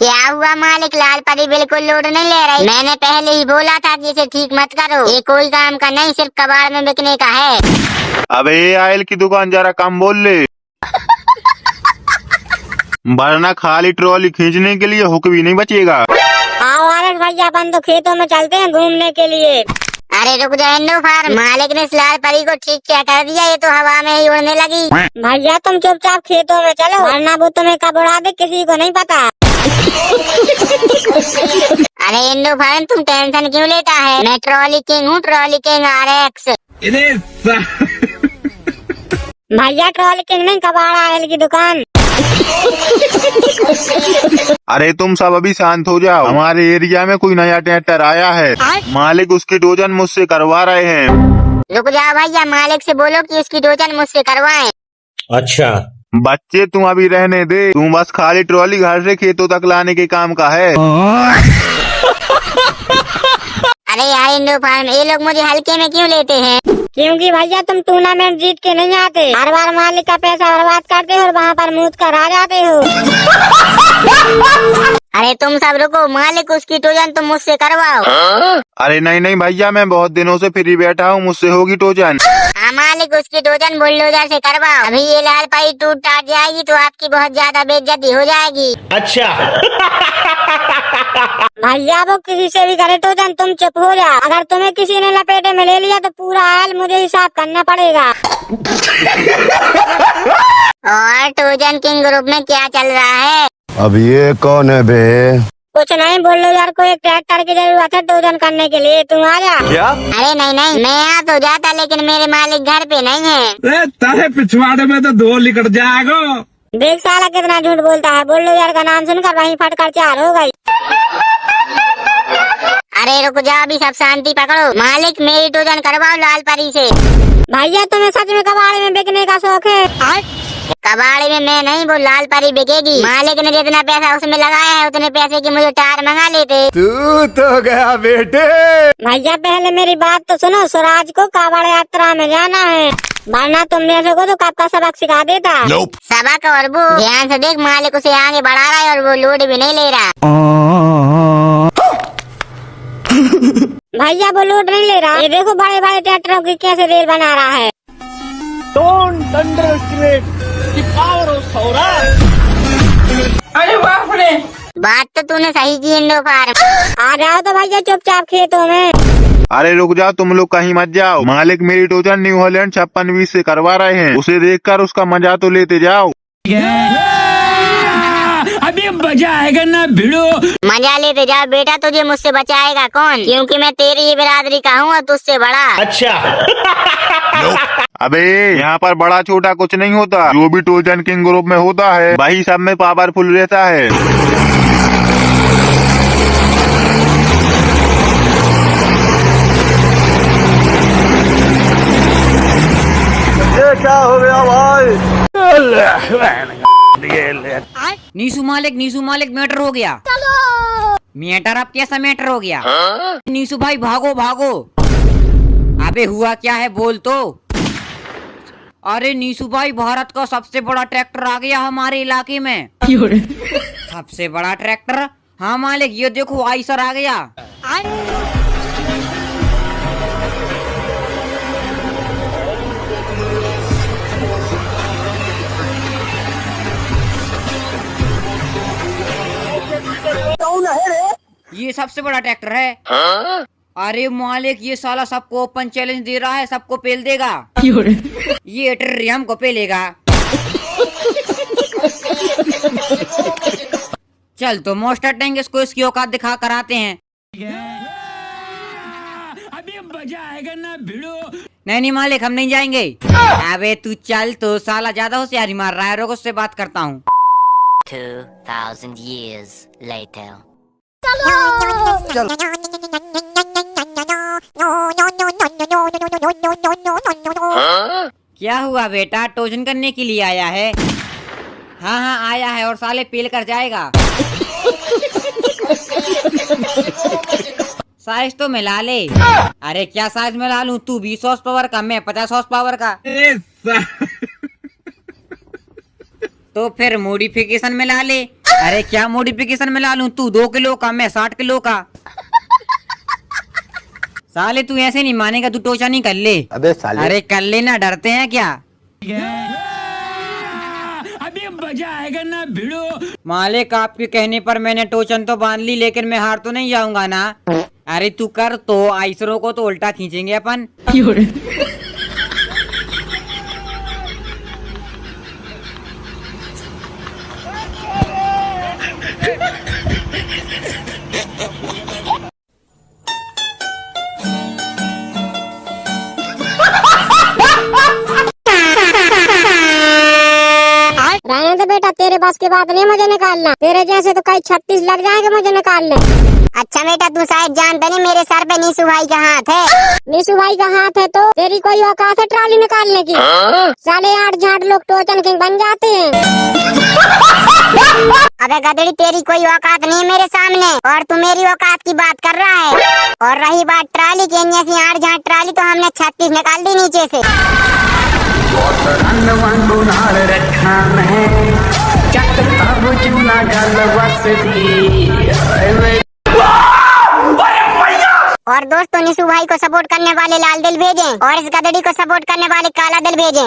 क्या हुआ मालिक? लाल परी बिल्कुल लोड नहीं ले रही। मैंने पहले ही बोला था कि इसे ठीक मत करो। ये कोई काम का नहीं, सिर्फ कबाड़ में बिकने का है। अबे आयल की दुकान जरा कम बोल ले, वरना खाली ट्रॉली खींचने के लिए हुक भी नहीं बचेगा। आओ आरस भैया, अपन तो खेतों में चलते हैं घूमने के लिए। अरे रुक जाओ इंदूफार, मालिक ने इस लाल परी को ठीक क्या कर दिया? ये तो हवा में ही उड़ने लगी। भैया तुम चुपचाप खेतों में चलो, वरना वो तुम्हें कब उड़ा दे किसी को नहीं पता। अरे इंदूफार, तुम टेंशन क्यों लेता है? मैं ट्रॉली किंग हूँ, ट्रॉली किंग RX। भैया ट्रॉली किंग नहीं, कबाड़ आयल की दुकान। अरे तुम सब अभी शांत हो जाओ। हमारे एरिया में कोई नया ट्रैक्टर आया है, मालिक उसकी डोजन मुझसे करवा रहे हैं। रुक जाओ भैया, मालिक से बोलो कि उसकी डोजन मुझसे करवाएं। अच्छा बच्चे तुम अभी रहने दे, तुम बस खाली ट्रॉली घर से खेतों तक लाने के काम का है। अरे यार इंदूफार, ये लोग मुझे हल्के में क्यों लेते हैं? क्योंकि भैया तुम टूर्नामेंट जीत के नहीं आते, हर बार मालिक का पैसा बर्बाद करते हो और वहाँ पर मूत कर आ जाते हो। अरे तुम सब रुको, मालिक उसकी टोजन तुम मुझसे करवाओ। अरे नहीं नहीं भैया, मैं बहुत दिनों से फ्री बैठा हूँ, मुझसे होगी टोजन। हाँ मालिक, उसकी टोजन बुलडोजर से करवाओ। अभी ये लाल परी टूट टाट जाएगी तो आपकी बहुत ज्यादा बेइज्जती हो जाएगी। अच्छा भैया वो किसी से भी करे टोजन, तुम चुप हो जा। अगर तुम्हें किसी ने लपेटे में ले लिया तो पूरा आयल मुझे हिसाब करना पड़ेगा। और टोजन किंग ग्रुप में क्या चल रहा है? अब ये कौन है बे? कुछ नहीं, बुलडोजर को एक ट्रैक्टर की जरूरत है टोजन करने के लिए, तुम आ जा। क्या? अरे नहीं नहीं, मैं आ तो जाता, लेकिन मेरे मालिक घर पे नहीं है। तारे पिछवाड़े में तो धो लिकट जाएगा। देख साला कितना झूठ बोलता है, बुलडोजर का नाम सुनकर वहीं फटकर चार हो गई। अरे रुक जाओ, अभी सब शांति पकड़ो। मालिक मेरी टोजन करवाओ लाल परी से। भैया तुम्हें सच में कबाड़े में बिकने का शौक है? कबाड़ी में मैं नहीं, वो लाल परी बिकेगी। मालिक ने जितना पैसा उसमें लगाया है उतने पैसे की मुझे टार मंगा लेते। तू तो गया बेटे। भैया पहले मेरी बात तो सुनो, स्वराज को कावड़ यात्रा में जाना है, वरना तुम जैसे को तो कब का सबक सिखा देता। सबक? और वो ध्यान से देख, मालिक उसे आगे बढ़ा रहा है और वो लोड भी नहीं ले रहा। भैया वो लोड नहीं ले रहा, ये देखो बड़े बड़े ट्रैक्टरों की कैसे रेल बना रहा है। अरे बाप रे, बात तो तूने सही की इंदूफार। आ जाओ तो भैया चुपचाप खेतों में। अरे रुक जाओ, तुम लोग कहीं मत जाओ। मालिक मेरी टोजन न्यू हॉलैंड 5620 से करवा रहे हैं, उसे देखकर उसका मजा तो लेते जाओ। अभी मजा आएगा ना भिड़ो। मजा लेते जा बेटा, तुझे मुझसे बचाएगा कौन? क्योंकि मैं तेरी ही बिरादरी का हूँ और तुझसे बड़ा। अच्छा अबे यहाँ पर बड़ा छोटा कुछ नहीं होता, जो भी टोजन किंग ग्रुप में होता है वही सब में पावरफुल रहता है। ये क्या हो गया भाई? नीसू मालिक मैटर हो गया। मैटर अब कैसा मैटर हो गया? नीसू भाई भागो भागो। अबे हुआ क्या है बोल तो। अरे नीसू भाई, भारत का सबसे बड़ा ट्रैक्टर आ गया हमारे इलाके में। सबसे बड़ा ट्रैक्टर? हाँ मालिक, ये देखो आइसर आ गया। ये सबसे बड़ा ट्रैक्टर है। अरे मालिक, ये साला सबको ओपन चैलेंज दे रहा है, सबको पेल देगा। ये ट्रियम को पेलेगा। चल तो मोस्टर टैंक इसको इसकी औकात दिखा कर आते हैं। अभी मजा आएगा ना भिड़ो। नहीं मालिक, हम नहीं जाएंगे। अबे तू चल तो, साला ज्यादा होशियारी मार रहा है, रोक उससे बात करता हूँ। 2000 years later। क्या हुआ बेटा, टोजन करने के लिए आया है? हाँ हाँ आया है, और साले पेल कर जाएगा। साइज तो मिला ले। अरे क्या साइज मिला लूं? तू 20 हॉर्स पावर का, मैं 50 हॉर्स पावर का। तो फिर मॉडिफिकेशन मिला ले। अरे क्या मॉडिफिकेशन में ला लूं? तू 2 किलो का, मैं 60 किलो का। साले तू ऐसे नहीं मानेगा, तू टोचा नहीं कर ले। अबे साले। अरे कर लेना, डरते हैं क्या? अभी मजा आएगा ना भिड़ो। मालिक आपके कहने पर मैंने टोचन तो बांध ली, लेकिन मैं हार तो नहीं जाऊंगा ना। अरे तू कर तो, आइसरों को तो उल्टा खींचेंगे अपन। रहने दे बेटा, तेरे बस की बात नहीं मुझे निकालना। तेरे जैसे तो कई 36 लग जाएंगे मुझे निकालने। अच्छा बेटा, तू शायद जानता नहीं मेरे सर पे नीसू भाई का हाथ है। नीसू भाई का हाथ है तो तेरी कोई औकात है ट्राली निकालने की? साले 8 झाट लोग टोचन किंग बन जाते हैं। अबे गधड़ी, तेरी कोई औकात नहीं है मेरे सामने, और तू मेरी औकात की बात कर रहा है। और रही बात ट्राली की, ऐसी 8 झाट ट्राली तो हमने 36 निकाल दी नीचे से। और दोस्तों, नीसू भाई को सपोर्ट करने वाले लाल दिल भेजें और इस गधड़ी को सपोर्ट करने वाले काला दिल भेजें।